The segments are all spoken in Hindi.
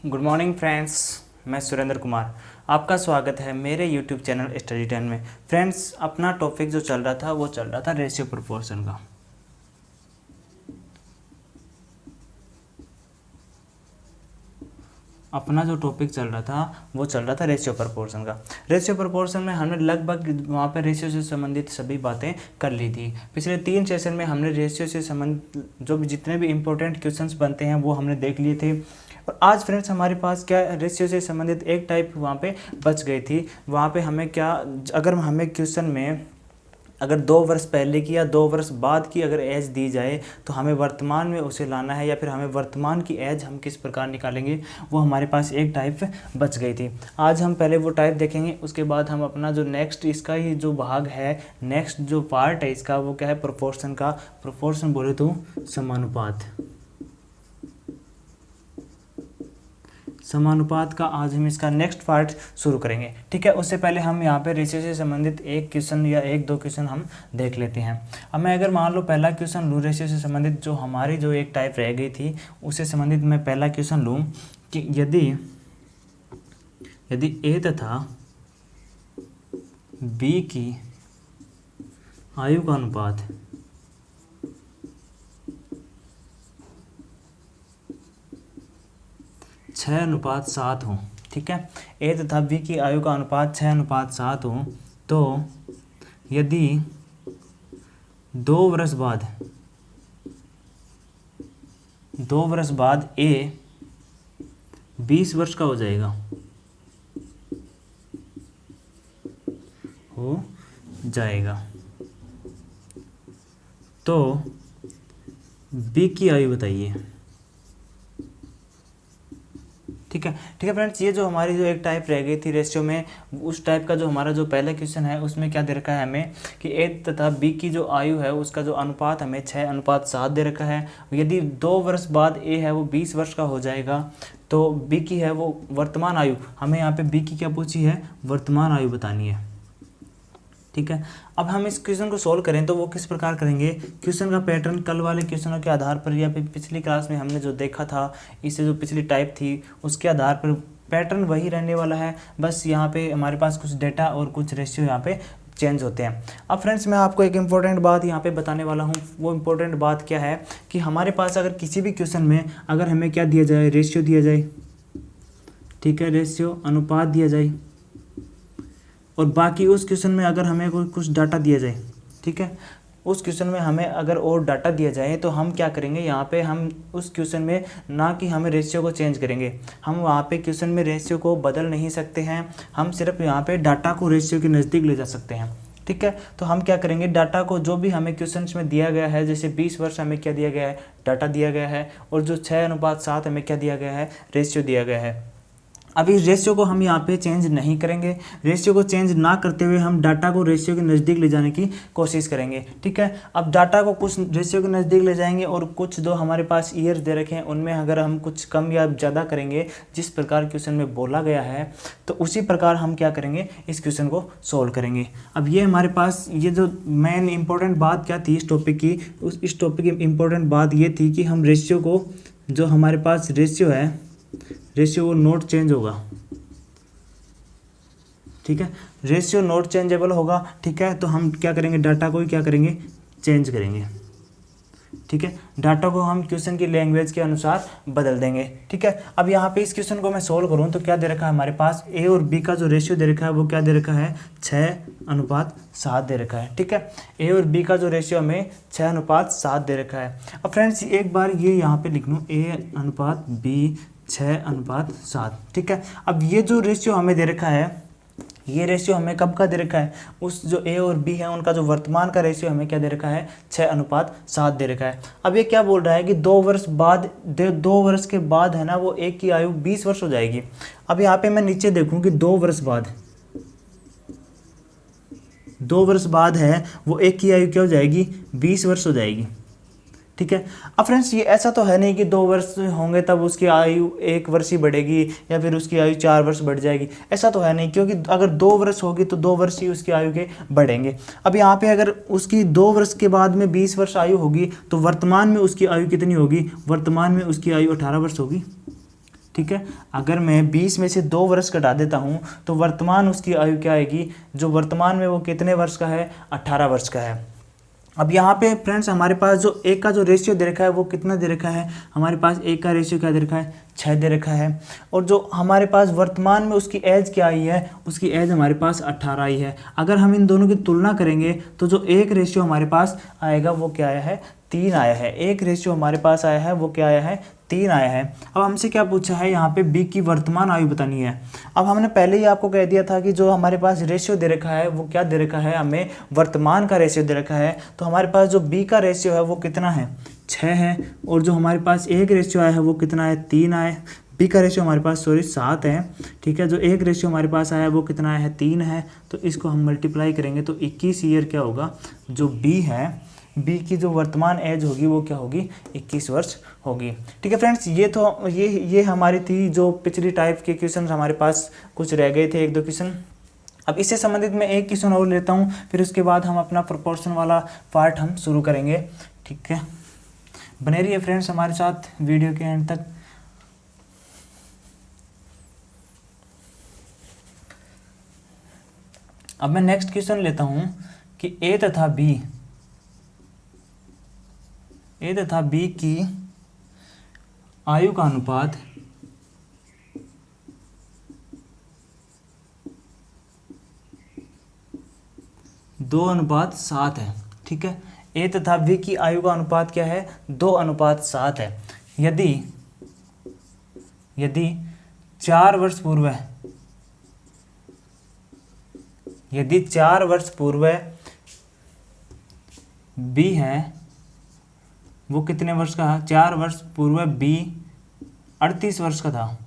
गुड मॉर्निंग फ्रेंड्स, मैं सुरेंद्र कुमार। आपका स्वागत है मेरे यूट्यूब चैनल स्टडी 10 में। फ्रेंड्स, अपना टॉपिक जो चल रहा था वो चल रहा था रेशियो प्रोपोर्शन का। अपना जो टॉपिक चल रहा था वो चल रहा था रेशियो प्रोपोर्शन का। रेशियो प्रोपोर्शन में हमने लगभग वहाँ पे रेशियो से संबंधित सभी बातें कर ली थी। पिछले 3 सेशन में हमने रेशियो से संबंधित जो भी जितने भी इंपॉर्टेंट क्वेश्चंस बनते हैं वो हमने देख लिए थे। और आज फ्रेंड्स हमारे पास क्या रेशियो से संबंधित एक टाइप वहाँ पे बच गई थी। वहाँ पे हमें क्या, अगर हमें क्वेश्चन में अगर 2 वर्ष पहले की या 2 वर्ष बाद की अगर एज दी जाए तो हमें वर्तमान में उसे लाना है, या फिर हमें वर्तमान की एज हम किस प्रकार निकालेंगे, वो हमारे पास एक टाइप बच गई थी। आज हम पहले वो टाइप देखेंगे, उसके बाद हम अपना जो नेक्स्ट इसका ही जो भाग है, नेक्स्ट जो पार्ट है इसका, वो क्या है, प्रोपोर्शन का। प्रोपोर्शन बोले तो समानुपात। समानुपात का आज हम इसका नेक्स्ट पार्ट शुरू करेंगे, ठीक है। उससे पहले हम यहाँ पे रेशियो से संबंधित एक क्वेश्चन या 1-2 क्वेश्चन हम देख लेते हैं। अब मैं अगर मान लो पहला क्वेश्चन लूँ रेशियो से संबंधित, जो हमारी जो एक टाइप रह गई थी उससे संबंधित मैं पहला क्वेश्चन लूँ कि यदि ए तथा बी की आयु का अनुपात 6:7 हो, ठीक है। ए तथा बी की आयु का अनुपात 6:7 हो, तो यदि 2 वर्ष बाद ए 20 वर्ष का हो जाएगा तो बी की आयु बताइए, ठीक है फ्रेंड्स। ये जो हमारी जो एक टाइप रह गई थी रेशियो में, उस टाइप का जो हमारा जो पहला क्वेश्चन है उसमें क्या दे रखा है हमें कि ए तथा बी की जो आयु है उसका जो अनुपात हमें 6:7 दे रखा है। यदि 2 वर्ष बाद ए है वो 20 वर्ष का हो जाएगा तो बी की है वो वर्तमान आयु, हमें यहाँ पे बी की क्या पूछी है, वर्तमान आयु बतानी है, ठीक है। अब हम इस क्वेश्चन को सोल्व करें तो वो किस प्रकार करेंगे। क्वेश्चन का पैटर्न कल वाले क्वेश्चनों के आधार पर या फिर पिछली क्लास में हमने जो देखा था, इससे जो पिछली टाइप थी उसके आधार पर पैटर्न वही रहने वाला है। बस यहाँ पे हमारे पास कुछ डेटा और कुछ रेशियो यहाँ पे चेंज होते हैं। अब फ्रेंड्स मैं आपको एक इम्पोर्टेंट बात यहाँ पे बताने वाला हूँ। वो इम्पोर्टेंट बात क्या है कि हमारे पास अगर किसी भी क्वेश्चन में अगर हमें क्या दिया जाए, रेशियो दिया जाए, ठीक है, रेशियो अनुपात दिया जाए, और बाकी उस क्वेश्चन में अगर हमें कोई कुछ डाटा दिया जाए, ठीक है, उस क्वेश्चन में हमें अगर और डाटा दिया जाए तो हम क्या करेंगे, यहाँ पे हम उस क्वेश्चन में ना कि हमें रेशियो को चेंज करेंगे, हम वहाँ पे क्वेश्चन में रेशियो को बदल नहीं सकते हैं, हम सिर्फ यहाँ पे डाटा को रेशियो के नज़दीक ले जा सकते हैं, ठीक है। तो हम क्या करेंगे, डाटा को जो भी हमें क्वेश्चन में दिया गया है, जैसे 20 वर्ष हमें क्या दिया गया है, डाटा दिया गया है, और जो 6:7 हमें क्या दिया गया है, रेशियो दिया गया है। अभी रेशियो को हम यहाँ पे चेंज नहीं करेंगे। रेशियो को चेंज ना करते हुए हम डाटा को रेशियो के नज़दीक ले जाने की कोशिश करेंगे, ठीक है। अब डाटा को कुछ रेशियो के नज़दीक ले जाएंगे और कुछ जो हमारे पास ईयर्स दे रखे हैं उनमें अगर हम कुछ कम या ज़्यादा करेंगे, जिस प्रकार क्वेश्चन में बोला गया है, तो उसी प्रकार हम क्या करेंगे, इस क्वेश्चन को सोल्व करेंगे। अब ये हमारे पास ये जो मेन इंपॉर्टेंट बात क्या थी इस टॉपिक की, इस टॉपिक की इंपॉर्टेंट बात ये थी कि हम रेशियो को, जो हमारे पास रेशियो है, रेशियो वो नोट चेंज होगा, ठीक है, रेशियो नोट चेंजेबल होगा, ठीक है। तो हम क्या करेंगे, डाटा को ही क्या करेंगे, चेंज करेंगे, ठीक है। डाटा को हम क्वेश्चन की लैंग्वेज के अनुसार बदल देंगे, ठीक है। अब यहाँ पे इस क्वेश्चन को मैं सोल्व करूँ तो क्या दे रखा है हमारे पास, ए और बी का जो रेशियो दे रखा है वो क्या दे रखा है, 6:7 दे रखा है, ठीक है। ए और बी का जो रेशियो हमें 6:7 दे रखा है। अब फ्रेंड्स एक बार ये यहाँ पे लिख लूँ, A/B 6:7, ठीक है। अब ये जो रेशियो हमें दे रखा है, ये रेशियो हमें कब का दे रखा है, उस जो ए और बी है उनका जो वर्तमान का रेशियो हमें क्या दे रखा है, 6:7 दे रखा है। अब ये क्या बोल रहा है कि 2 वर्ष बाद, 2 वर्ष के बाद है ना वो एक की आयु 20 वर्ष हो जाएगी। अब यहाँ पे मैं नीचे देखूँ कि 2 वर्ष बाद, 2 वर्ष बाद है वो एक की आयु क्या हो जाएगी, 20 वर्ष हो जाएगी, ठीक है। अब फ्रेंड्स ये ऐसा तो है नहीं कि 2 वर्ष होंगे तब उसकी आयु 1 वर्ष ही बढ़ेगी या फिर उसकी आयु 4 वर्ष बढ़ जाएगी, ऐसा तो है नहीं, क्योंकि अगर 2 वर्ष होगी तो 2 वर्ष ही उसकी आयु के बढ़ेंगे। अब यहाँ पे अगर उसकी 2 वर्ष के बाद में 20 वर्ष आयु होगी तो वर्तमान में उसकी आयु कितनी होगी, वर्तमान में उसकी आयु 18 वर्ष होगी, ठीक है। अगर मैं 20 में से 2 वर्ष घटा देता हूँ तो वर्तमान उसकी आयु क्या आएगी, जो वर्तमान में वो कितने वर्ष का है, 18 वर्ष का है। अब यहाँ पे फ्रेंड्स हमारे पास जो एक का जो रेशियो दे रखा है वो कितना दे रखा है, हमारे पास एक का रेशियो क्या दे रखा है, 6 दे रखा है। और जो हमारे पास वर्तमान में उसकी एज क्या आई है, उसकी एज हमारे पास 18 आई है। अगर हम इन दोनों की तुलना करेंगे तो जो एक रेशियो हमारे पास आएगा वो क्या आया है, 3 आया है। एक रेशियो हमारे पास आया है वो क्या आया है, 3 आया है। अब हमसे क्या पूछा है, यहाँ पे बी की वर्तमान आयु बतानी है। अब हमने पहले ही आपको कह दिया था कि जो हमारे पास रेशियो दे रखा है वो क्या दे रखा है, हमें वर्तमान का रेशियो दे रखा है। तो हमारे पास जो बी का रेशियो है वो कितना है, 6 है। और जो हमारे पास एक रेशियो आया है वो कितना है, 3 आया। बी का रेशियो हमारे पास 7 है, ठीक है। जो एक रेशियो हमारे पास आया है वो कितना है, 3 है। तो इसको हम मल्टीप्लाई करेंगे तो 21 ईयर क्या होगा, जो बी है, बी की जो वर्तमान एज होगी वो क्या होगी, 21 वर्ष होगी। ठीक है फ्रेंड्स, ये तो ये हमारी थी जो पिछली टाइप के क्वेश्चन हमारे पास कुछ रह गए थे, 1-2 क्वेश्चन। अब इससे संबंधित मैं एक क्वेश्चन और लेता हूँ, फिर उसके बाद हम अपना प्रोपोर्शन वाला पार्ट हम शुरू करेंगे। ठीक है, बने रहिए फ्रेंड्स हमारे साथ वीडियो के एंड तक। अब मैं नेक्स्ट क्वेश्चन लेता हूँ कि ए तथा बी की आयु का अनुपात 2:7 है। ठीक है, ए तथा बी की आयु का अनुपात क्या है, 2:7 है। यदि 4 वर्ष पूर्व बी है वो कितने वर्ष का है, 4 वर्ष पूर्व बी 38 वर्ष का था।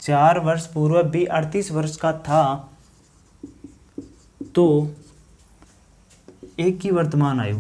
4 वर्ष पूर्व बी 38 वर्ष का था, तो ए की वर्तमान आयु,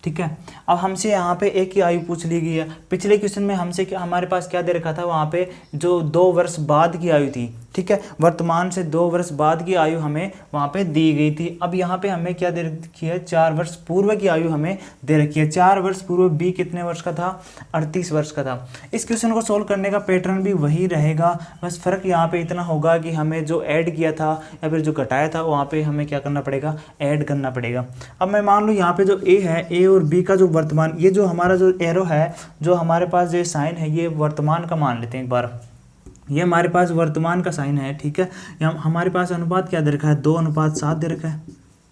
ठीक है। अब हमसे यहाँ पे एक की आयु पूछ ली गई है। पिछले क्वेश्चन में हमसे क्या, हमारे पास क्या दे रखा था, वहाँ पे जो 2 वर्ष बाद की आयु थी। ठीक है, वर्तमान से 2 वर्ष बाद की आयु हमें वहाँ पे दी गई थी। अब यहाँ पे हमें क्या दे रखी है, 4 वर्ष पूर्व की आयु हमें दे रखी है। 4 वर्ष पूर्व बी कितने वर्ष का था, 38 वर्ष का था। इस क्वेश्चन को सोल्व करने का पैटर्न भी वही रहेगा, बस फर्क यहाँ पे इतना होगा कि हमें जो ऐड किया था या फिर जो घटाया था वहाँ पे हमें क्या करना पड़ेगा, ऐड करना पड़ेगा। अब मैं मान लूँ यहाँ पे जो ए है, ए और बी का जो वर्तमान, ये जो हमारा जो एरो है, जो हमारे पास ये साइन है, ये वर्तमान का मान लेते हैं एक बार। ये हमारे पास वर्तमान का साइन है। ठीक है, हमारे पास अनुपात क्या दे रखा है, 2:7 दे रखा है।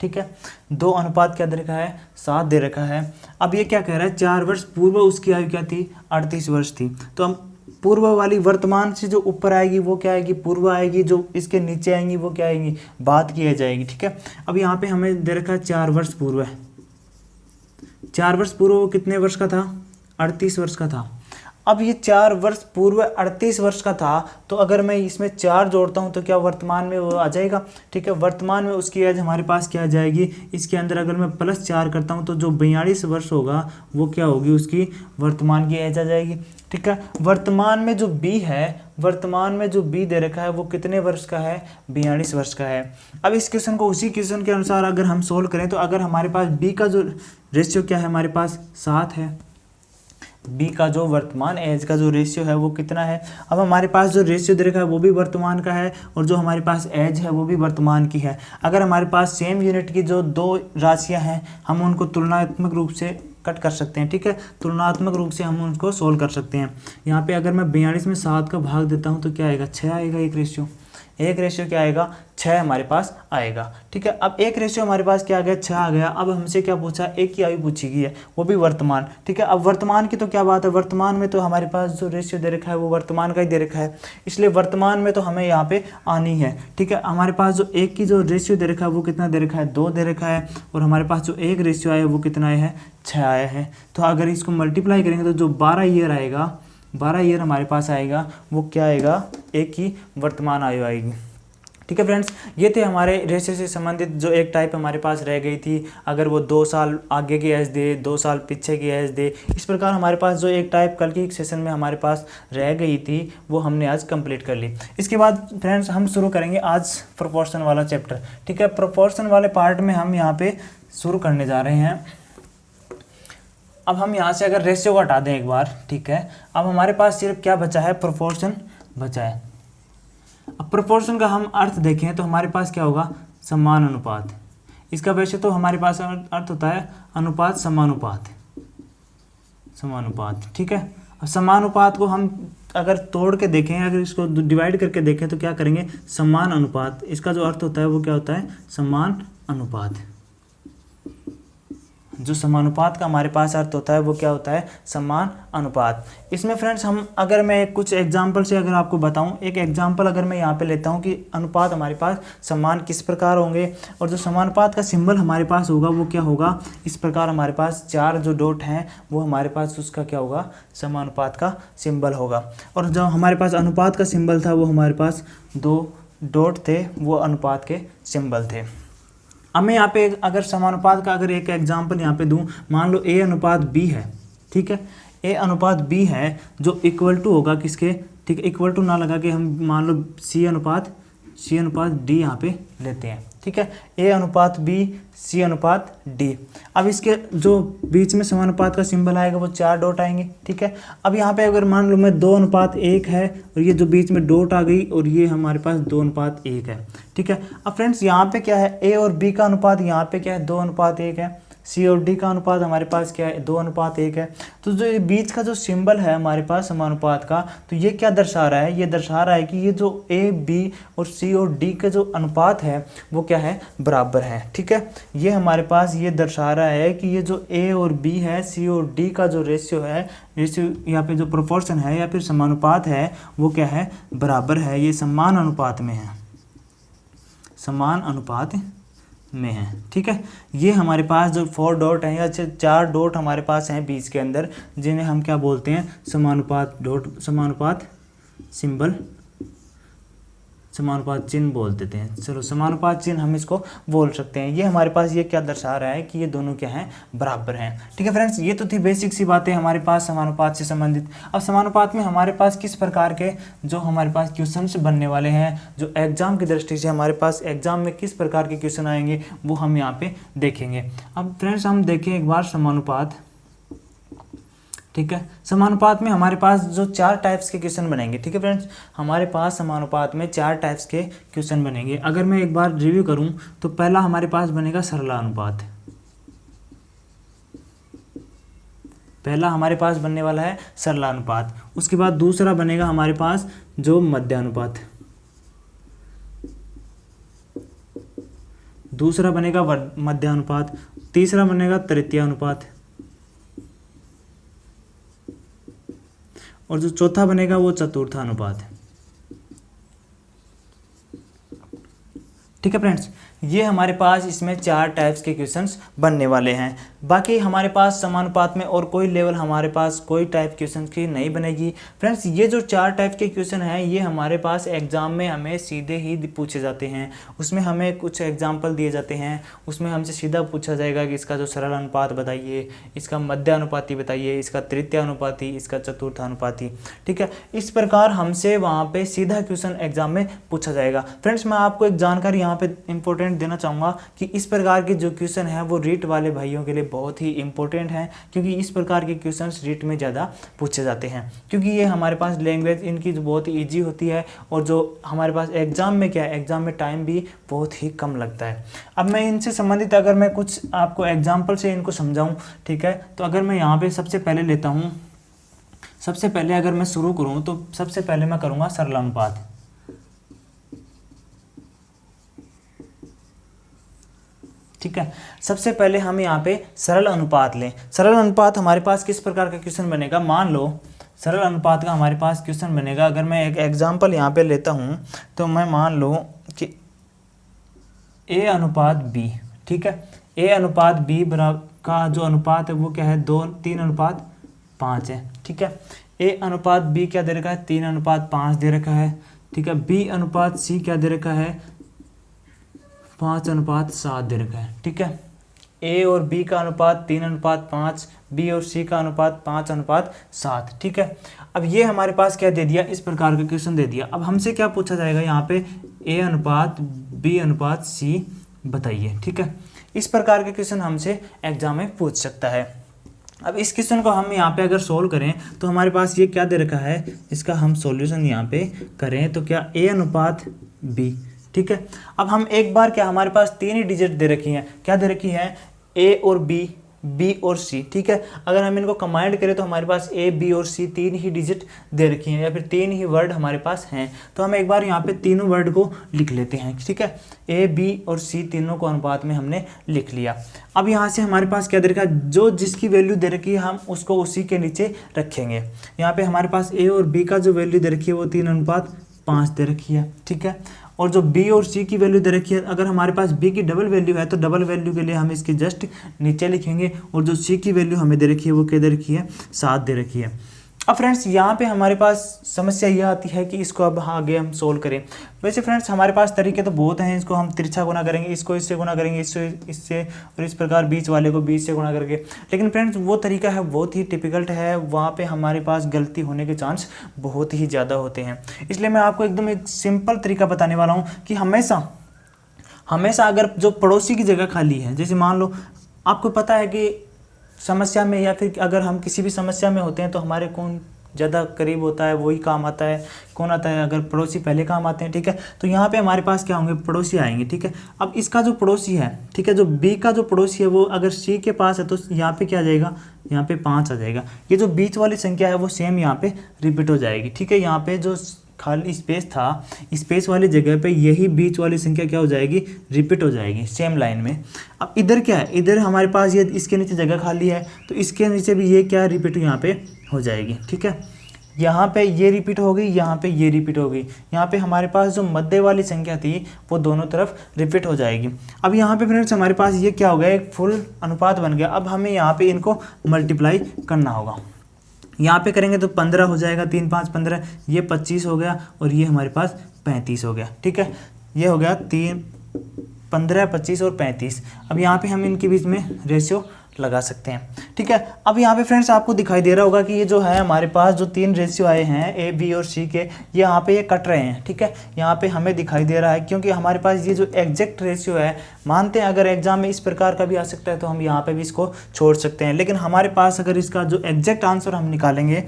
ठीक है, 2 अनुपात क्या दे रखा है, 7 दे रखा है। अब ये क्या कह रहा है, 4 वर्ष पूर्व उसकी आयु क्या थी, 38 वर्ष थी। तो हम पूर्व वाली वर्तमान से जो ऊपर आएगी वो क्या आएगी, पूर्व आएगी, जो इसके नीचे आएंगी वो क्या आएंगी, बाद की जाएगी। ठीक है, अब यहाँ पे हमें दे रखा है 4 वर्ष पूर्व है। 4 वर्ष पूर्व वो कितने वर्ष का था, 38 वर्ष का था। अब ये 4 वर्ष पूर्व 38 वर्ष का था, तो अगर मैं इसमें 4 जोड़ता हूँ तो क्या वर्तमान में वो आ जाएगा। ठीक है, वर्तमान में उसकी एज हमारे पास क्या आ जाएगी, इसके अंदर अगर मैं +4 करता हूँ तो जो 42 वर्ष होगा वो क्या होगी, उसकी वर्तमान की एज आ जाएगी। ठीक है, वर्तमान में जो बी है, वर्तमान में जो बी दे रखा है वो कितने वर्ष का है, 42 वर्ष का है। अब इस क्वेश्चन को उसी क्वेश्चन के अनुसार अगर हम सोल्व करें तो अगर हमारे पास बी का जो रेशियो क्या है, हमारे पास 7 है। बी का जो वर्तमान एज का जो रेशियो है वो कितना है। अब हमारे पास जो रेशियो दे रखा है वो भी वर्तमान का है और जो हमारे पास एज है वो भी वर्तमान की है। अगर हमारे पास सेम यूनिट की जो 2 राशियां हैं, हम उनको तुलनात्मक रूप से कट कर सकते हैं। ठीक है, तुलनात्मक रूप से हम उनको सोल्व कर सकते हैं। यहाँ पे अगर मैं 42 में 7 का भाग देता हूँ तो क्या आएगा, 6 आएगा। एक रेशियो क्या आएगा, 6 हमारे पास आएगा। ठीक है, अब एक रेशियो हमारे पास क्या आ गया, 6 आ गया। अब हमसे क्या पूछा, एक की आयु पूछी गई है, वो भी वर्तमान। ठीक है, अब वर्तमान की तो क्या बात है, वर्तमान में तो हमारे पास जो रेशियो दे रखा है वो वर्तमान का ही दे रखा है, इसलिए वर्तमान में तो हमें यहाँ पे आनी है। ठीक है, हमारे पास जो एक की जो रेशियो दे रखा है वो कितना दे रखा है, 2 दे रखा है। और हमारे पास जो एक रेशियो आया वो कितना आया है, 6 आया है। तो अगर इसको मल्टीप्लाई करेंगे तो जो 12 ईयर आएगा, 12 ईयर हमारे पास आएगा, वो क्या आएगा, एक की वर्तमान आयु आएगी। ठीक है फ्रेंड्स, ये थे हमारे रेशियो से संबंधित जो एक टाइप हमारे पास रह गई थी। अगर वो 2 साल आगे की एज दे, 2 साल पीछे की एज दे, इस प्रकार हमारे पास जो एक टाइप कल की सेशन में हमारे पास रह गई थी वो हमने आज कंप्लीट कर ली। इसके बाद फ्रेंड्स हम शुरू करेंगे आज प्रोपोर्शन वाला चैप्टर। ठीक है, प्रोपोर्शन वाले पार्ट में हम यहाँ पे शुरू करने जा रहे हैं। अब हम यहाँ से अगर रेशियो को हटा दें एक बार, ठीक है, अब हमारे पास सिर्फ क्या बचा है, प्रोपोर्शन बचा है। अब प्रोपोर्शन का हम अर्थ देखें तो हमारे पास क्या होगा, समानुपात। इसका वैसे तो हमारे पास अर्थ होता है अनुपात समानुपात, समानुपात। ठीक है, अब समानुपात को हम अगर तोड़ के देखें, अगर इसको डिवाइड करके देखें तो क्या करेंगे, समान अनुपात। इसका जो अर्थ होता है वो क्या होता है, समान अनुपात। जो समानुपात का हमारे पास अर्थ होता है वो क्या होता है, समान अनुपात। इसमें फ्रेंड्स हम अगर मैं कुछ एग्जांपल से अगर आपको बताऊं, एक एग्जांपल अगर मैं यहाँ पे लेता हूँ कि अनुपात हमारे पास समान किस प्रकार होंगे, और जो समानुपात का सिंबल हमारे पास होगा वो क्या होगा, इस प्रकार हमारे पास 4 जो डॉट हैं वो हमारे पास उसका क्या होगा, समानुपात का सिंबल होगा। और जो हमारे पास अनुपात का सिंबल था वो हमारे पास 2 डॉट थे, वो अनुपात के सिंबल थे। अब मैं यहाँ पे अगर समानुपात का अगर एक एग्जांपल यहाँ पे दूँ, मान लो A अनुपात B है। ठीक है, A अनुपात B है जो इक्वल टू होगा किसके, ठीक है, इक्वल टू ना लगा के हम मान लो C अनुपात D यहाँ पे लेते हैं। ठीक है, A अनुपात B C अनुपात D। अब इसके जो बीच में समानुपात का सिंबल आएगा वो 4 डॉट आएंगे। ठीक है, अब यहाँ पे अगर मान लो मैं 2 अनुपात 1 है और ये जो बीच में डॉट आ गई और ये हमारे पास 2 अनुपात 1 है। ठीक है, अब फ्रेंड्स यहाँ पे क्या है, A और B का अनुपात यहाँ पे क्या है, 2 अनुपात 1 है। C और D का अनुपात हमारे पास क्या है, 2 अनुपात 1 है। तो जो ये बीच का जो सिंबल है हमारे पास समानुपात का, तो ये क्या दर्शा रहा है, ये दर्शा रहा है कि ये जो A B और C और D का जो अनुपात है वो क्या है, बराबर है। ठीक है, ये हमारे पास ये दर्शा रहा है कि ये जो A और B है, C और D का जो रेशियो है, रेशियो यहाँ पे जो प्रोपोर्शन है या फिर समानुपात है वो क्या है, बराबर है। ये समान अनुपात में है, समान अनुपात में है। ठीक है, ये हमारे पास जो 4 डॉट हैं या 4 डॉट हमारे पास हैं बीच के अंदर, जिन्हें हम क्या बोलते हैं, समानुपात डॉट, समानुपात सिंबल, समानुपात चिन्ह बोल देते हैं। चलो समानुपात चिन्ह हम इसको बोल सकते हैं। ये हमारे पास ये क्या दर्शा रहा है कि ये दोनों क्या हैं, बराबर हैं। ठीक है फ्रेंड्स, ये तो थी बेसिक सी बातें हमारे पास समानुपात से संबंधित। अब समानुपात में हमारे पास किस प्रकार के जो हमारे पास क्वेश्चंस बनने वाले हैं, जो एग्जाम की दृष्टि से हमारे पास एग्जाम में किस प्रकार के क्वेश्चन आएंगे वो हम यहाँ पे देखेंगे। अब फ्रेंड्स हम देखें एक बार समानुपात। ठीक है, समानुपात में हमारे पास जो 4 टाइप्स के क्वेश्चन बनेंगे। ठीक है फ्रेंड्स, हमारे पास समानुपात में 4 टाइप्स के क्वेश्चन बनेंगे। अगर मैं एक बार रिव्यू करूं तो पहला हमारे पास बनेगा सरलानुपात, पहला हमारे पास बनने वाला है सरलानुपात। उसके बाद दूसरा बनेगा हमारे पास जो मध्यानुपात, दूसरा बनेगा मध्यानुपात, तीसरा बनेगा तृतीयानुपात, और जो चौथा बनेगा वो चतुर्थानुपात। ठीक है फ्रेंड्स, ये हमारे पास इसमें 4 टाइप्स के क्वेश्चंस बनने वाले हैं। बाकी हमारे पास समानुपात में और कोई लेवल हमारे पास कोई टाइप क्वेश्चन की नहीं बनेगी। फ्रेंड्स, ये जो 4 टाइप के क्वेश्चन हैं ये हमारे पास एग्जाम में हमें सीधे ही पूछे जाते हैं। उसमें हमें कुछ एग्जाम्पल दिए जाते हैं, उसमें हमसे सीधा पूछा जाएगा कि इसका जो सरल अनुपात बताइए, इसका मध्यानुपाती बताइए, इसका तृतीयानुपाती, इसका चतुर्थानुपाती। ठीक है, इस प्रकार हमसे वहाँ पे सीधा क्वेश्चन एग्जाम में पूछा जाएगा। फ्रेंड्स, मैं आपको एक जानकारी यहाँ पे इंपॉर्टेंट देना चाहूँगा कि इस प्रकार के जो क्वेश्चन है वो रीट वाले भाइयों के लिए बहुत ही इंपॉर्टेंट हैं, क्योंकि इस प्रकार के क्वेश्चंस रीट में ज़्यादा पूछे जाते हैं, क्योंकि ये हमारे पास लैंग्वेज इनकी जो बहुत ही ईजी होती है, और जो हमारे पास एग्जाम में क्या है, एग्जाम में टाइम भी बहुत ही कम लगता है। अब मैं इनसे संबंधित अगर मैं कुछ आपको एग्जाम्पल से इनको समझाऊँ, ठीक है, तो अगर मैं यहाँ पर सबसे पहले लेता हूँ, सबसे पहले अगर मैं शुरू करूँ तो सबसे पहले मैं करूँगा सरलानुपात। ठीक है, सबसे पहले हम यहाँ पे सरल अनुपात लें। सरल अनुपात हमारे पास किस प्रकार का क्वेश्चन बनेगा, मान लो सरल अनुपात का हमारे पास क्वेश्चन बनेगा, अगर मैं एक एग्जांपल यहाँ पे लेता हूँ तो मैं मान लो कि A अनुपात B। ठीक है, A अनुपात B का जो अनुपात है वो क्या है, 3:5 है। ठीक है, A अनुपात B क्या दे रखा है, 3:5 दे रखा है। ठीक है, B अनुपात C क्या दे रखा है, 5:7 दे रखा है, ठीक है। ए और बी का अनुपात 3:5, बी और सी का अनुपात 5:7, ठीक है। अब ये हमारे पास क्या दे दिया, इस प्रकार का क्वेश्चन दे दिया। अब हमसे क्या पूछा जाएगा यहाँ पे, ए अनुपात बी अनुपात सी बताइए, ठीक है। इस प्रकार के क्वेश्चन हमसे एग्जाम में पूछ सकता है। अब इस क्वेश्चन को हम यहाँ पे अगर सोल्व करें तो हमारे पास ये क्या दे रखा है, इसका हम सॉल्यूशन यहाँ पे करें तो क्या ए अनुपात बी, ठीक है। अब हम एक बार क्या, हमारे पास 3 ही डिजिट दे रखी हैं, क्या दे रखी है, ए और बी और सी, ठीक है। अगर हम इनको कंबाइंड करें तो हमारे पास ए बी और सी 3 ही डिजिट दे रखी हैं, या फिर 3 ही वर्ड हमारे पास हैं। तो हम एक बार यहाँ पे तीनों वर्ड को लिख लेते हैं, ठीक है। ए बी और सी तीनों को अनुपात में हमने लिख लिया। अब यहाँ से हमारे पास क्या दे रखा है, जो जिसकी वैल्यू दे रखी है हम उसको उसी के नीचे रखेंगे। यहाँ पे हमारे पास ए और बी का जो वैल्यू दे रखी है वो 3:5 दे रखी है, ठीक है। और जो बी और सी की वैल्यू दे रखी है, अगर हमारे पास बी की डबल वैल्यू है तो डबल वैल्यू के लिए हम इसके जस्ट नीचे लिखेंगे। और जो सी की वैल्यू हमें दे रखी है वो क्या दे रखी है, 7 दे रखी है। अब फ्रेंड्स यहाँ पे हमारे पास समस्या यह आती है कि इसको अब आगे हम सोल्व करें। वैसे फ्रेंड्स हमारे पास तरीके तो बहुत हैं, इसको हम तिरछा गुना करेंगे, इसको इससे गुना करेंगे, इससे और इस प्रकार बीच वाले को बीच से गुना करके। लेकिन फ्रेंड्स वो तरीका है बहुत ही टिपिकल्ट है, वहाँ पे हमारे पास गलती होने के चांस बहुत ही ज़्यादा होते हैं। इसलिए मैं आपको एकदम एक सिंपल तरीका बताने वाला हूँ कि हमेशा अगर जो पड़ोसी की जगह खाली है, जैसे मान लो आपको पता है कि समस्या में या फिर अगर हम किसी भी समस्या में होते हैं तो हमारे कौन ज़्यादा करीब होता है वही काम आता है, कौन आता है, अगर पड़ोसी पहले काम आते हैं, ठीक है। तो यहाँ पे हमारे पास क्या होंगे, पड़ोसी आएंगे, ठीक है। अब इसका जो पड़ोसी है, ठीक है, जो बी का जो पड़ोसी है वो अगर सी के पास है तो यहाँ पे क्या आ जाएगा, यहाँ पे 5 आ जाएगा। ये जो बीच वाली संख्या है वो सेम यहाँ पे रिपीट हो जाएगी, ठीक है। यहाँ पे जो खाली स्पेस था, स्पेस वाली जगह पे यही बीच वाली संख्या क्या हो जाएगी, रिपीट हो जाएगी सेम लाइन में। अब इधर क्या है, इधर हमारे पास ये इसके नीचे जगह खाली है तो इसके नीचे भी ये क्या रिपीट यहाँ पे हो जाएगी, ठीक है। यहाँ पे ये रिपीट हो गई, यहाँ पे ये रिपीट हो गई, यहाँ पे हमारे पास जो मध्य वाली संख्या थी वो दोनों तरफ रिपीट हो जाएगी। अब यहाँ पे फ्रेंड्स हमारे पास ये क्या हो गया, एक फुल अनुपात बन गया। अब हमें यहाँ पे इनको मल्टीप्लाई करना होगा। यहाँ पे करेंगे तो 15 हो जाएगा, 3 5 15, ये 25 हो गया और ये हमारे पास 35 हो गया, ठीक है। ये हो गया 3 15 25 और 35। अब यहाँ पे हम इनके बीच में रेशियो लगा सकते हैं, ठीक है। अब यहाँ पे फ्रेंड्स आपको दिखाई दे रहा होगा कि ये जो है हमारे पास जो 3 रेशियो आए हैं ए बी और सी के, ये यहाँ पे ये कट रहे हैं, ठीक है। यहाँ पे हमें दिखाई दे रहा है क्योंकि हमारे पास ये जो एग्जैक्ट रेशियो है, मानते हैं अगर एग्जाम में इस प्रकार का भी आ सकता है तो हम यहाँ पे भी इसको छोड़ सकते हैं। लेकिन हमारे पास अगर इसका जो एग्जैक्ट आंसर हम निकालेंगे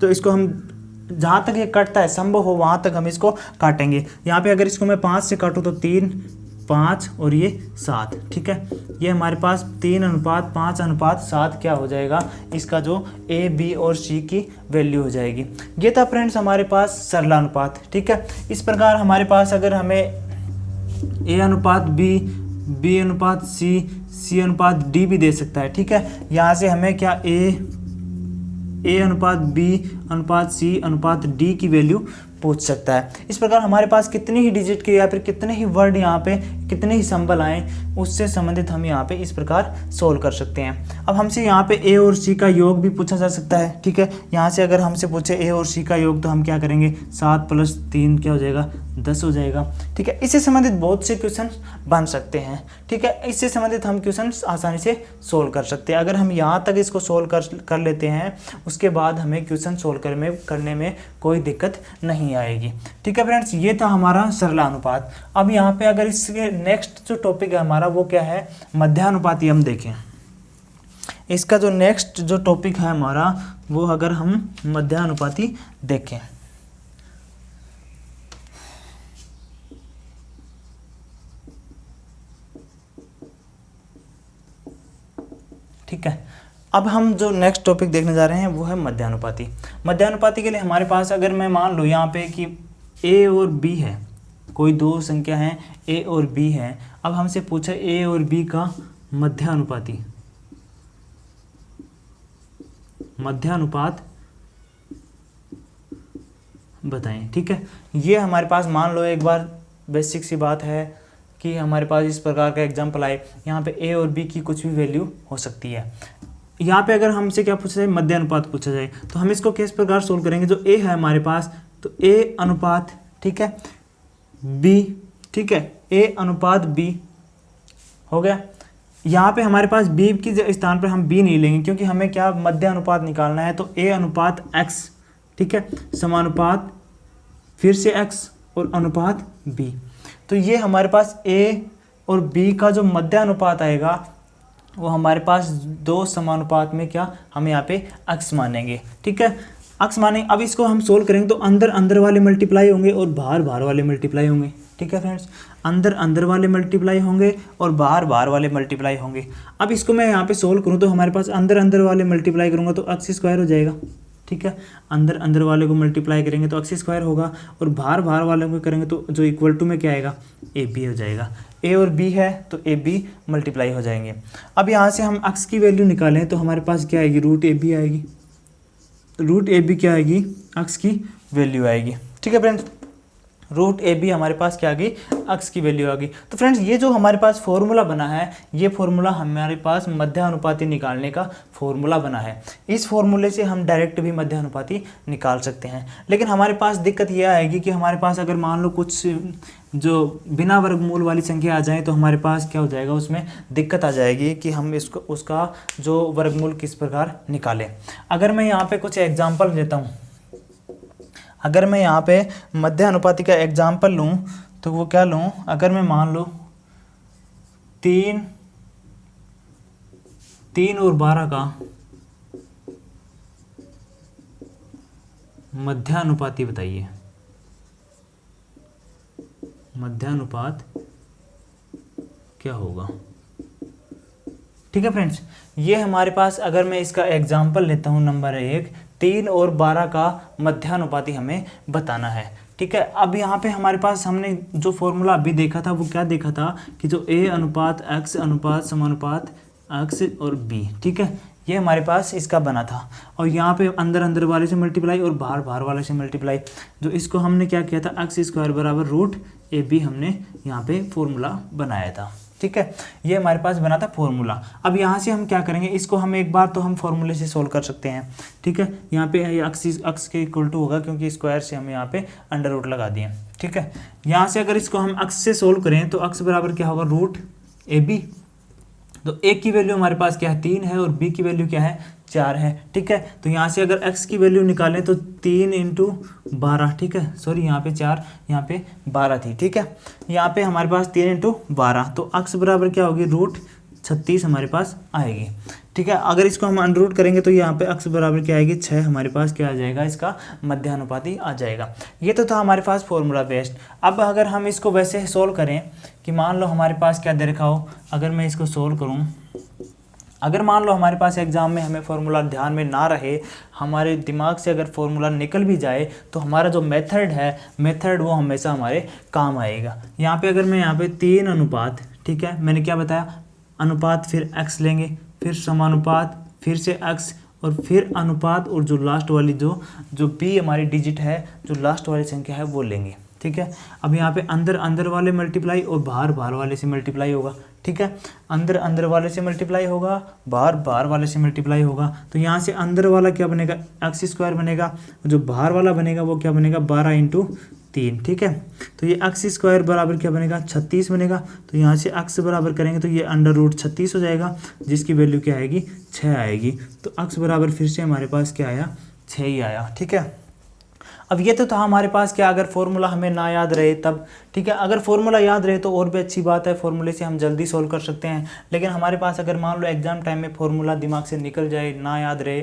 तो इसको हम जहाँ तक ये कटता है संभव हो वहाँ तक हम इसको काटेंगे। यहाँ पे अगर इसको मैं 5 से काटूँ तो 3 5 और ये 7, ठीक है। ये हमारे पास 3:5:7 क्या हो जाएगा, इसका जो ए बी और सी की वैल्यू हो जाएगी। ये था फ्रेंड्स हमारे पास सरलानुपात, ठीक है। इस प्रकार हमारे पास अगर हमें ए अनुपात बी, बी अनुपात सी, सी अनुपात डी भी दे सकता है, ठीक है। यहाँ से हमें क्या ए अनुपात बी अनुपात सी अनुपात डी की वैल्यू पूछ सकता है। इस प्रकार हमारे पास कितने ही डिजिट के या फिर कितने ही वर्ड यहाँ पे, कितने ही सिंबल आए, उससे संबंधित हम यहाँ पे इस प्रकार सोल्व कर सकते हैं। अब हमसे यहाँ पे ए और सी का योग भी पूछा जा सकता है, ठीक है। यहाँ से अगर हमसे पूछे ए और सी का योग तो हम क्या करेंगे, 7 + 3 क्या हो जाएगा, 10 हो जाएगा, ठीक है। इससे संबंधित बहुत से क्वेश्चन बन सकते हैं, ठीक है। इससे संबंधित हम क्वेश्चन आसानी से सोल्व कर सकते हैं। अगर हम यहाँ तक इसको सोल्व कर लेते हैं उसके बाद हमें क्वेश्चन सोल्व करने में कोई दिक्कत नहीं आएगी, ठीक है फ्रेंड्स। ये था हमारा सरलानुपात। अब यहाँ पे अगर इसके नेक्स्ट जो टॉपिक है हमारा वो क्या है, मध्यानुपाती। हम देखें इसका जो नेक्स्ट जो टॉपिक है हमारा वो अगर हम मध्यानुपाती देखें, ठीक है। अब हम जो नेक्स्ट टॉपिक देखने जा रहे हैं वो है मध्यानुपाती। मध्यानुपाती के लिए हमारे पास अगर मैं मान लूँ यहाँ पे कि ए और बी है, कोई दो संख्या है ए और बी है। अब हमसे पूछा ए और बी का मध्यानुपाती, मध्यानुपात बताएं, ठीक है। ये हमारे पास मान लो एक बार बेसिक सी बात है कि हमारे पास इस प्रकार का एग्जाम्पल आए, यहाँ पे ए और बी की कुछ भी वैल्यू हो सकती है। यहाँ पे अगर हमसे क्या पूछा जाए, मध्य अनुपात पूछा जाए तो हम इसको किस प्रकार सोल्व करेंगे। जो ए है हमारे पास तो ए अनुपात, ठीक है, बी, ठीक है, ए अनुपात बी हो गया। यहाँ पे हमारे पास b की स्थान पर हम b नहीं लेंगे, क्योंकि हमें क्या मध्य अनुपात निकालना है। तो a अनुपात x, ठीक है, समानुपात फिर से x और अनुपात b। तो ये हमारे पास a और b का जो मध्य अनुपात आएगा वो हमारे पास दो समानुपात में क्या हम यहाँ पे x मानेंगे, ठीक है, x मानेंगे। अब इसको हम सोल्व करेंगे तो अंदर अंदर वाले मल्टीप्लाई होंगे और बाहर बाहर वाले मल्टीप्लाई होंगे, ठीक है फ्रेंड्स, अंदर अंदर वाले मल्टीप्लाई होंगे और बाहर बाहर वाले मल्टीप्लाई होंगे। अब इसको मैं यहाँ पे सोल्व करूँ तो हमारे पास अंदर अंदर वाले मल्टीप्लाई करूँगा तो x स्क्वायर हो जाएगा, ठीक है, अंदर अंदर वाले को मल्टीप्लाई करेंगे तो x स्क्वायर होगा और बाहर बाहर वाले को करेंगे तो जो इक्वल टू में क्या आएगा, ए बी हो जाएगा। a और b है तो ए बी मल्टीप्लाई हो जाएंगे। अब यहाँ से हम x की वैल्यू निकालें तो हमारे पास क्या आएगी, रूट ए बी आएगी। रूट ए बी क्या आएगी, x की वैल्यू आएगी, ठीक है फ्रेंड्स, रूट ए बी हमारे पास क्या आ गई, x की वैल्यू आ गई। तो फ्रेंड्स ये जो हमारे पास फॉर्मूला बना है, ये फॉर्मूला हमारे पास मध्य अनुपाती निकालने का फॉर्मूला बना है। इस फॉर्मूले से हम डायरेक्ट भी मध्य अनुपाती निकाल सकते हैं, लेकिन हमारे पास दिक्कत यह आएगी कि हमारे पास अगर मान लो कुछ जो बिना वर्गमूल वाली संख्या आ जाए तो हमारे पास क्या हो जाएगा, उसमें दिक्कत आ जाएगी कि हम इसको उसका जो वर्गमूल किस प्रकार निकालें। अगर मैं यहाँ पे कुछ एग्जाम्पल देता हूँ, अगर मैं यहाँ पे मध्य अनुपाती का एग्जाम्पल लूँ तो वो क्या लूँ, अगर मैं मान लो 3 और 12 का मध्य अनुपाती बताइए, मध्य अनुपात क्या होगा, ठीक है फ्रेंड्स। ये हमारे पास अगर मैं इसका एग्जाम्पल लेता हूँ नंबर 1, 3 और 12 का मध्यानुपाती हमें बताना है, ठीक है। अब यहाँ पे हमारे पास हमने जो फॉर्मूला अभी देखा था वो क्या देखा था कि जो a अनुपात x अनुपात समानुपात x और b, ठीक है, ये हमारे पास इसका बना था। और यहाँ पे अंदर अंदर वाले से मल्टीप्लाई और बाहर बाहर वाले से मल्टीप्लाई, जो इसको हमने क्या किया था, x स्क्वायर बराबर रूट ए बी हमने यहाँ पे फॉर्मूला बनाया था, ठीक है, ये हमारे पास बना था फॉर्मूला। अब यहाँ से हम क्या करेंगे, इसको हम एक बार तो हम फॉर्मूले से सोल्व कर सकते हैं, ठीक है। यहाँ पे x के इक्वल टू होगा क्योंकि स्क्वायर से हम यहाँ पे अंडर रूट लगा दिए, ठीक है। यहाँ से अगर इसको हम x से सोल्व करें तो x बराबर क्या होगा, रूट ए बी। तो a की वैल्यू हमारे पास क्या है, 3 है और b की वैल्यू क्या है, 4 है, ठीक है। तो यहाँ से अगर x की वैल्यू निकालें तो 3 × 12, ठीक है, सॉरी यहाँ पे 4 यहाँ पे 12 थी, ठीक है। यहाँ पे हमारे पास 3 × 12 तो x बराबर क्या होगी, रूट 36 हमारे पास आएगी, ठीक है। अगर इसको हम अंडर रूट करेंगे तो यहाँ पे x बराबर क्या आएगी, 6 हमारे पास क्या आ जाएगा, इसका मध्यानुपाती आ जाएगा। ये तो था हमारे पास फॉर्मूला बेस्ड। अब अगर हम इसको वैसे सोल्व करें कि मान लो हमारे पास क्या दे रखा हो, अगर मैं इसको सोल्व करूँ, अगर मान लो हमारे पास एग्जाम में हमें फॉर्मूला ध्यान में ना रहे, हमारे दिमाग से अगर फॉर्मूला निकल भी जाए तो हमारा जो मेथड है, मेथड वो हमेशा हमारे काम आएगा। यहाँ पे अगर मैं यहाँ पे 3 अनुपात, ठीक है, मैंने क्या बताया, अनुपात फिर x लेंगे, फिर समानुपात फिर से x और फिर अनुपात और जो लास्ट वाली जो b हमारी डिजिट है, जो लास्ट वाली संख्या है वो लेंगे, ठीक है। अब यहाँ पे अंदर अंदर वाले मल्टीप्लाई और बाहर बाहर वाले से मल्टीप्लाई होगा, ठीक है, अंदर अंदर वाले से मल्टीप्लाई होगा, बाहर बाहर वाले से मल्टीप्लाई होगा। तो यहाँ से अंदर वाला क्या बनेगा, एक्स स्क्वायर बनेगा, जो बाहर वाला बनेगा वो क्या बनेगा, 12 × 3, ठीक है। तो ये एक्स स्क्वायर बराबर क्या बनेगा, 36 बनेगा। तो यहाँ से एक्स बराबर करेंगे तो ये अंडर रूट 36 हो जाएगा, जिसकी वैल्यू क्या आएगी, 6 आएगी। तो एक्स बराबर फिर से हमारे पास क्या आया, 6 ही आया, ठीक है। अब ये तो था हमारे पास क्या, अगर फॉर्मूला हमें ना याद रहे तब, ठीक है। अगर फॉर्मूला याद रहे तो और भी अच्छी बात है, फॉर्मूले से हम जल्दी सोल्व कर सकते हैं। लेकिन हमारे पास अगर मान लो एग्जाम टाइम में फॉर्मूला दिमाग से निकल जाए, ना याद रहे,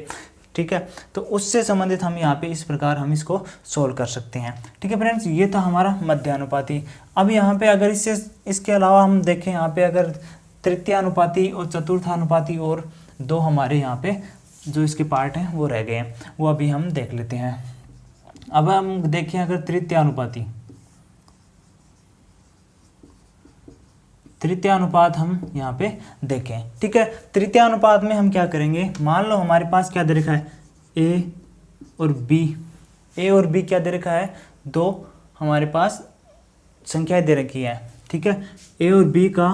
ठीक है, तो उससे संबंधित हम यहाँ पे इस प्रकार हम इसको सोल्व कर सकते हैं, ठीक है फ्रेंड्स। ये था हमारा मध्यानुपाती। अब यहाँ पे अगर इसके अलावा हम देखें, यहाँ पे अगर तृतीयानुपाती और चतुर्थानुपाती और दो हमारे यहाँ पे जो इसके पार्ट हैं वो रह गए हैं, वो अभी हम देख लेते हैं। अब हम देखें अगर तृतीयानुपात हम यहाँ पे देखें, ठीक है। तृतीयानुपात में हम क्या करेंगे, मान लो हमारे पास क्या दे रखा है, a और b क्या दे रखा है, दो हमारे पास संख्याएं दे रखी है, ठीक है। a और b का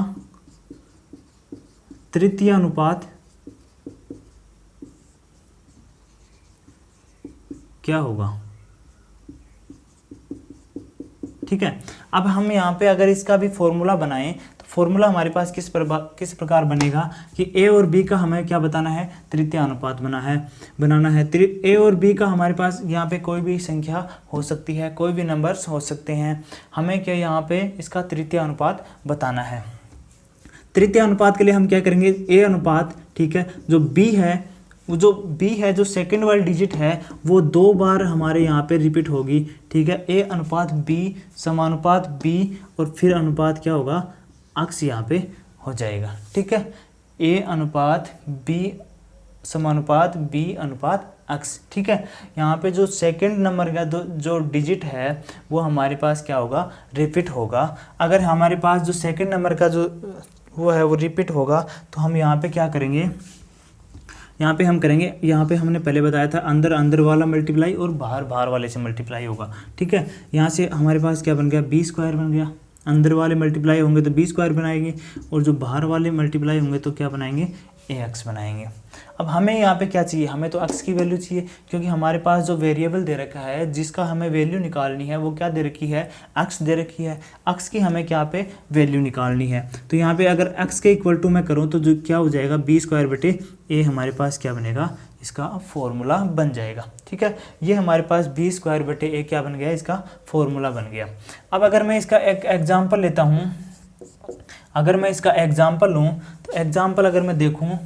तृतीयानुपात क्या होगा, ठीक है। अब हम यहाँ पे अगर इसका भी फॉर्मूला बनाएं तो फॉर्मूला हमारे पास किस प्रकार बनेगा कि ए और बी का हमें क्या बताना है, तृतीय अनुपात बनाना है। ए और बी का हमारे पास यहाँ पे कोई भी संख्या हो सकती है, कोई भी नंबर्स हो सकते हैं, हमें क्या यहाँ पे इसका तृतीय अनुपात बताना है। तृतीय अनुपात के लिए हम क्या करेंगे, ए अनुपात, ठीक है, जो बी है, जो सेकंड वाली डिजिट है वो 2 बार हमारे यहाँ पे रिपीट होगी, ठीक है। ए अनुपात बी समानुपात बी और फिर अनुपात क्या होगा, अक्स यहाँ पे हो जाएगा, ठीक है। ए अनुपात बी समानुपात बी अनुपात अक्स, ठीक है। यहाँ पे जो सेकंड नंबर का जो डिजिट है वो हमारे पास क्या होगा, रिपीट होगा। अगर हमारे पास जो सेकंड नंबर का जो वो है वो रिपीट होगा तो हम यहाँ पे क्या करेंगे, यहाँ पे हम करेंगे, यहाँ पे हमने पहले बताया था अंदर अंदर वाला मल्टीप्लाई और बाहर बाहर वाले से मल्टीप्लाई होगा, ठीक है। यहाँ से हमारे पास क्या बन गया, बी स्क्वायर बन गया। अंदर वाले मल्टीप्लाई होंगे तो बी स्क्वायर बनाएंगे और जो बाहर वाले मल्टीप्लाई होंगे तो क्या बनाएंगे, ए एक्स बनाएंगे। अब हमें यहाँ पे क्या चाहिए, हमें तो एक्स की वैल्यू चाहिए, क्योंकि हमारे पास जो वेरिएबल दे रखा है जिसका हमें वैल्यू निकालनी है वो क्या दे रखी है, एक्स दे रखी है। एक्स की हमें क्या पे वैल्यू निकालनी है। तो यहाँ पे अगर एक्स के इक्वल टू मैं करूँ तो जो क्या हो जाएगा, बी स्क्वायर बटे ए हमारे पास क्या बनेगा, इसका फॉर्मूला बन जाएगा, ठीक है। ये हमारे पास बी स्क्वायर बटे ए क्या बन गया, इसका फॉर्मूला बन गया। अब अगर मैं इसका एक एग्जाम्पल लेता हूँ, अगर मैं इसका एग्जाम्पल लूँ तो एग्जाम्पल अगर मैं देखूँ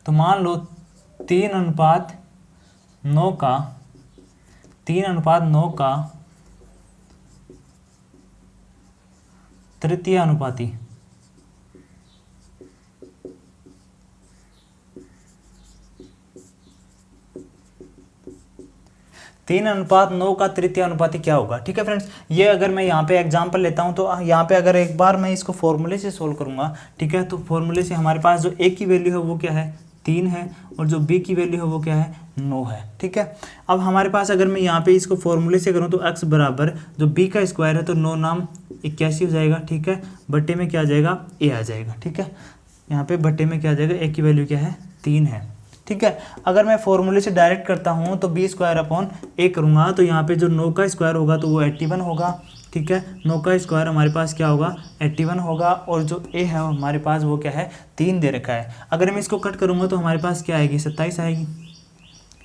तो मान लो 3:9 का तृतीय अनुपाती, 3:9 का तृतीय अनुपाती क्या होगा, ठीक है फ्रेंड्स। ये अगर मैं यहाँ पे एग्जांपल लेता हूँ तो यहाँ पे अगर एक बार मैं इसको फॉर्मूले से सोल्व करूँगा, ठीक है, तो फॉर्मूले से हमारे पास जो ए की वैल्यू है वो क्या है, 3 है, और जो बी की वैल्यू है वो क्या है, 9 है, ठीक है। अब हमारे पास अगर मैं यहाँ पे इसको फॉर्मूले से करूँ तो x बराबर जो b का स्क्वायर है तो 9 नाम 81 हो जाएगा, ठीक है, बट्टे में क्या आ जाएगा, a आ जाएगा, ठीक है। यहाँ पे बट्टे में क्या आ जाएगा, a की वैल्यू क्या है, 3 है, ठीक है। अगर मैं फॉर्मूले से डायरेक्ट करता हूँ तो बी स्क्वायर अपॉन ए करूँगा तो यहाँ पे जो 9 का स्क्वायर होगा तो वो 81 होगा, ठीक है। 9 का स्क्वायर हमारे पास क्या होगा, 81 होगा, और जो ए है हमारे पास वो क्या है, 3 दे रखा है। अगर मैं इसको कट करूँगा तो हमारे पास क्या आएगी, 27 आएगी,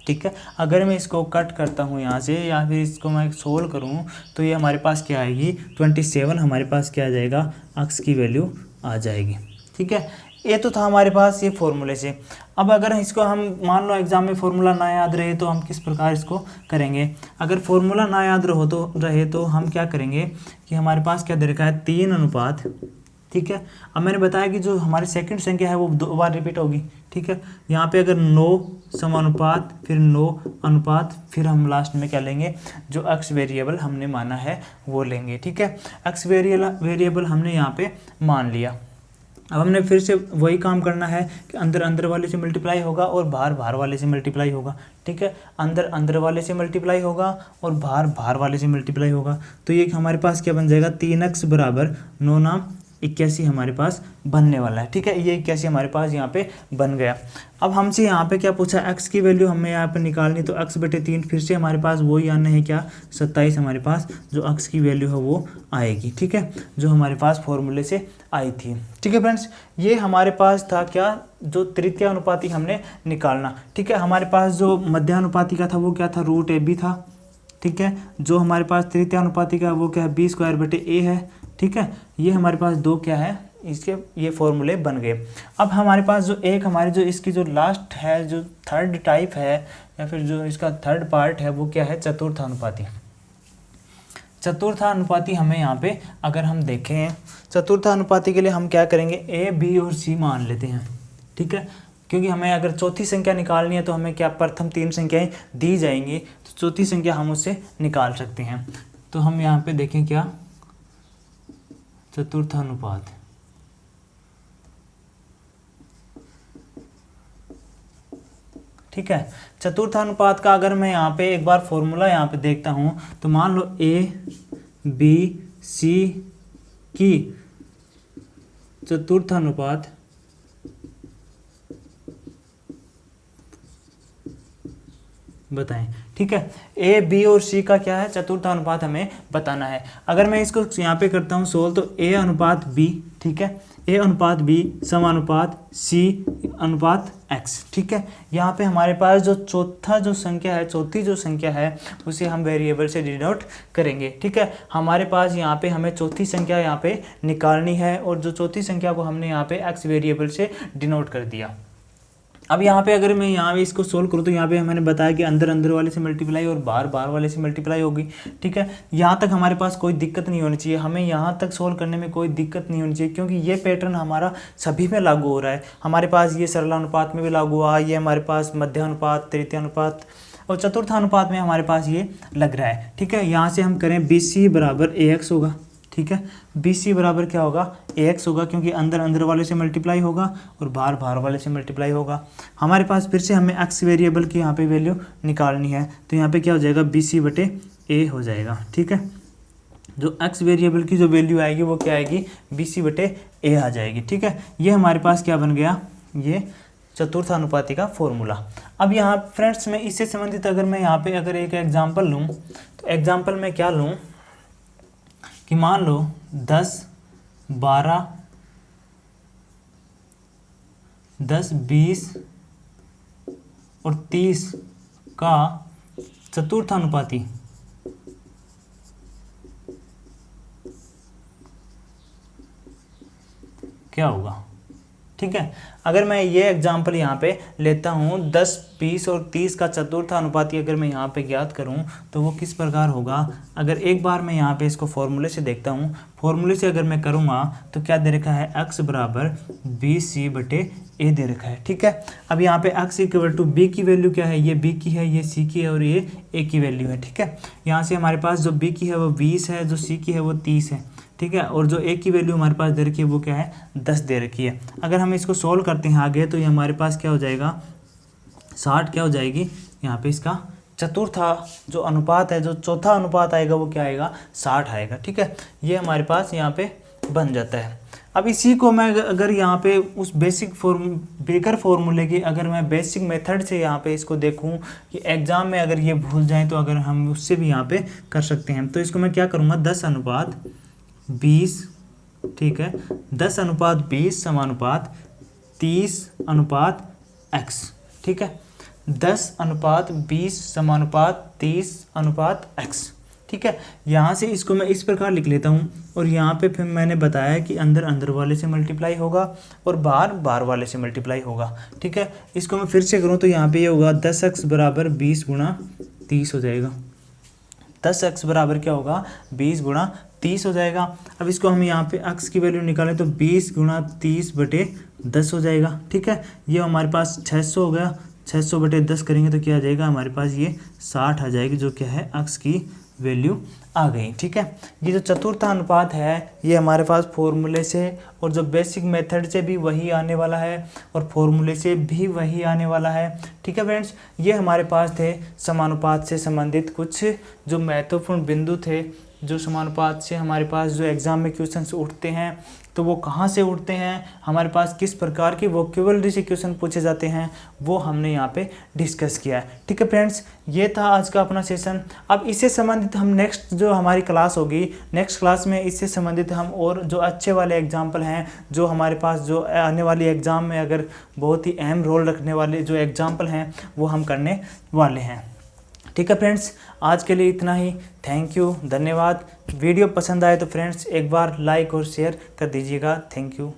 ठीक है। अगर मैं इसको कट करता हूँ यहाँ से या फिर इसको मैं सोल्व करूँ तो ये हमारे पास क्या आएगी, 27 हमारे पास क्या आ जाएगा, एक्स की वैल्यू आ जाएगी, ठीक है। ये तो था हमारे पास ये फॉर्मूले से। अब अगर इसको हम मान लो एग्जाम में फॉर्मूला ना याद रहे तो हम किस प्रकार इसको करेंगे। अगर फॉर्मूला ना याद रहे तो हम क्या करेंगे कि हमारे पास क्या दे रखा है, 3 अनुपात, ठीक है। अब मैंने बताया कि जो हमारी सेकंड संख्या है वो 2 बार रिपीट होगी, ठीक है। यहाँ पे अगर 9 समानुपात फिर 9 अनुपात फिर हम लास्ट में क्या लेंगे, जो एक्स वेरिएबल हमने माना है वो लेंगे, ठीक है। एक्स वेरिएबल हमने यहाँ पे मान लिया। अब हमने फिर से वही काम करना है कि अंदर अंदर वाले से मल्टीप्लाई होगा और बाहर बाहर वाले से मल्टीप्लाई होगा, ठीक है। अंदर अंदर वाले से मल्टीप्लाई होगा और बाहर बाहर वाले से मल्टीप्लाई होगा, तो ये हमारे पास क्या बन जाएगा, 3x बराबर 9 नाम 81 हमारे पास बनने वाला है, ठीक है। ये 81 हमारे पास यहाँ पे बन गया। अब हमसे यहाँ पे क्या पूछा, x की वैल्यू हमें यहाँ पे निकालनी, तो x बटे 3 फिर से हमारे पास वही आना है क्या, 27 हमारे पास जो x की वैल्यू है वो आएगी, ठीक है, जो हमारे पास फॉर्मूले से आई थी, ठीक है फ्रेंड्स। ये हमारे पास था क्या, जो तृतीय अनुपाती हमने निकालना, ठीक है। हमारे पास जो मध्यानुपाती का था वो क्या था, √ab था, ठीक है। जो हमारे पास तृतीय अनुपाती का वो क्या है, b स्क्वायर बटे a है, ठीक है। ये हमारे पास 2 क्या है, इसके ये फॉर्मूले बन गए। अब हमारे पास जो एक हमारी जो इसकी जो लास्ट है, जो थर्ड टाइप है या फिर जो इसका थर्ड पार्ट है वो क्या है, चतुर्थानुपाती। चतुर्थानुपाती हमें यहाँ पे अगर हम देखें, चतुर्थानुपाती के लिए हम क्या करेंगे, ए बी और सी मान लेते हैं, ठीक है। क्योंकि हमें अगर चौथी संख्या निकालनी है तो हमें क्या प्रथम 3 संख्याएं दी जाएंगी, तो चौथी संख्या हम उससे निकाल सकते हैं। तो हम यहाँ पे देखें क्या, चतुर्थानुपात, ठीक है। चतुर्थानुपात का अगर मैं यहाँ पे एक बार फॉर्मूला यहाँ पे देखता हूँ तो मान लो ए बी सी की चतुर्थानुपात बताएं। ठीक है, ए बी और सी का क्या है, चतुर्थानुपात हमें बताना है। अगर मैं इसको यहाँ पे करता हूँ सोल्व, तो ए अनुपात बी, ठीक है, ए अनुपात बी समानुपात सी अनुपात एक्स। ठीक है, यहाँ पे हमारे पास जो चौथी जो संख्या है उसे हम वेरिएबल से डिनोट करेंगे। ठीक है, हमारे पास यहाँ पे हमें चौथी संख्या यहाँ पे निकालनी है, और जो चौथी संख्या को हमने यहाँ पे एक्स वेरिएबल से डिनोट कर दिया। अब यहाँ पे अगर मैं यहाँ पे इसको सोल्व करूँ, तो यहाँ पे मैंने बताया कि अंदर अंदर वाले से मल्टीप्लाई और बाहर बाहर वाले से मल्टीप्लाई होगी। ठीक है, यहाँ तक हमारे पास कोई दिक्कत नहीं होनी चाहिए, हमें यहाँ तक सोल्व करने में कोई दिक्कत नहीं होनी चाहिए, क्योंकि ये पैटर्न हमारा सभी में लागू हो रहा है। हमारे पास ये सरलानुपात में भी लागू हुआ, ये हमारे पास मध्यानुपात, तृतीयानुपात और चतुर्थानुपात में हमारे पास ये लग रहा है। ठीक है, यहाँ से हम करें BC बराबर AX होगा। ठीक है, BC बराबर क्या होगा, AX होगा, क्योंकि अंदर अंदर वाले से मल्टीप्लाई होगा और बाहर बाहर वाले से मल्टीप्लाई होगा। हमारे पास फिर से हमें x वेरिएबल की यहाँ पे वैल्यू निकालनी है, तो यहाँ पे क्या हो जाएगा, BC बटे A हो जाएगा। ठीक है, जो x वेरिएबल की जो वैल्यू आएगी वो क्या आएगी, BC बटे A आ जाएगी। ठीक है, ये हमारे पास क्या बन गया, ये चतुर्थानुपाती का फॉर्मूला। अब यहाँ फ्रेंड्स में इससे संबंधित अगर मैं यहाँ पे अगर एक एग्जाम्पल लूँ, तो एग्जाम्पल में क्या लूँ कि मान लो 10, 12, 10, 20 और 30 का चतुर्थानुपाती क्या होगा। ठीक है, अगर मैं ये एग्जाम्पल यहाँ पे लेता हूँ, 10, 20 और 30 का चतुर्थानुपाती अगर मैं यहाँ पे ज्ञात करूँ तो वो किस प्रकार होगा। अगर एक बार मैं यहाँ पे इसको फॉर्मूले से देखता हूँ, फॉर्मूले से अगर मैं करूँगा तो क्या दे रखा है, x बराबर BC बटे A दे रखा है। ठीक है, अब यहाँ पे x इक्वल टू B की वैल्यू क्या है, ये B की है, ये C की है और ये A की वैल्यू है। ठीक है, यहाँ से हमारे पास जो B की है वो 20 है, जो C की है वो 30 है। ठीक है, और जो A की वैल्यू हमारे पास दे रखी है वो क्या है, 10 दे रखी है। अगर हम इसको सोल्व करते हैं आगे, तो ये हमारे पास क्या हो जाएगा, 60 क्या हो जाएगी, यहाँ पे इसका चतुर्था जो अनुपात है, जो चौथा अनुपात आएगा वो क्या आएगा, 60 आएगा। ठीक है, ये हमारे पास यहाँ पे बन जाता है। अब इसी को मैं अगर यहाँ पे उस बेकर फॉर्मूले की अगर मैं बेसिक मेथड से यहाँ पे इसको देखूँ कि एग्ज़ाम में अगर ये भूल जाएं, तो अगर हम उससे भी यहाँ पे कर सकते हैं। तो इसको मैं क्या करूँगा, 10:20, ठीक है, 10:20 समानुपात 30:x। ठीक है, 10:20 समानुपात 30:x। ठीक है, यहाँ से इसको मैं इस प्रकार लिख लेता हूँ, और यहाँ पे फिर मैंने बताया कि अंदर अंदर वाले से मल्टीप्लाई होगा और बाहर बाहर वाले से मल्टीप्लाई होगा। ठीक है, इसको मैं फिर से करूँ तो यहाँ पे ये होगा 10x बराबर 20 गुणा 30 हो जाएगा। 10x बराबर क्या होगा, 20 गुणा 30 हो जाएगा। अब इसको हम यहाँ पे x की वैल्यू निकालें तो 20 गुणा 30 बटे 10 हो जाएगा। ठीक है, ये हमारे पास 600 हो गया, 600 बटे 10 करेंगे तो क्या आ जाएगा, हमारे पास ये 60 आ जाएगी, जो क्या है, x की वैल्यू आ गई। ठीक है, ये जो चतुर्थानुपात है ये हमारे पास फॉर्मूले से और जो बेसिक मेथड से भी वही आने वाला है और फॉर्मूले से भी वही आने वाला है। ठीक है फ्रेंड्स, ये हमारे पास थे समानुपात से संबंधित कुछ जो महत्वपूर्ण बिंदु थे, जो समानुपात से हमारे पास जो एग्ज़ाम में क्वेश्चंस उठते हैं, तो वो कहाँ से उठते हैं, हमारे पास किस प्रकार की वोकैबुलरी से क्वेश्चन पूछे जाते हैं, वो हमने यहाँ पे डिस्कस किया है। ठीक है फ्रेंड्स, ये था आज का अपना सेशन। अब इससे संबंधित हम नेक्स्ट जो हमारी क्लास होगी, नेक्स्ट क्लास में इससे संबंधित हम और जो अच्छे वाले एग्जाम्पल हैं, जो हमारे पास जो आने वाली एग्ज़ाम में अगर बहुत ही अहम रोल रखने वाले जो एग्जाम्पल हैं वो हम करने वाले हैं। ठीक है फ्रेंड्स, आज के लिए इतना ही। थैंक यू, धन्यवाद। वीडियो पसंद आए तो फ्रेंड्स एक बार लाइक और शेयर कर दीजिएगा। Thank you.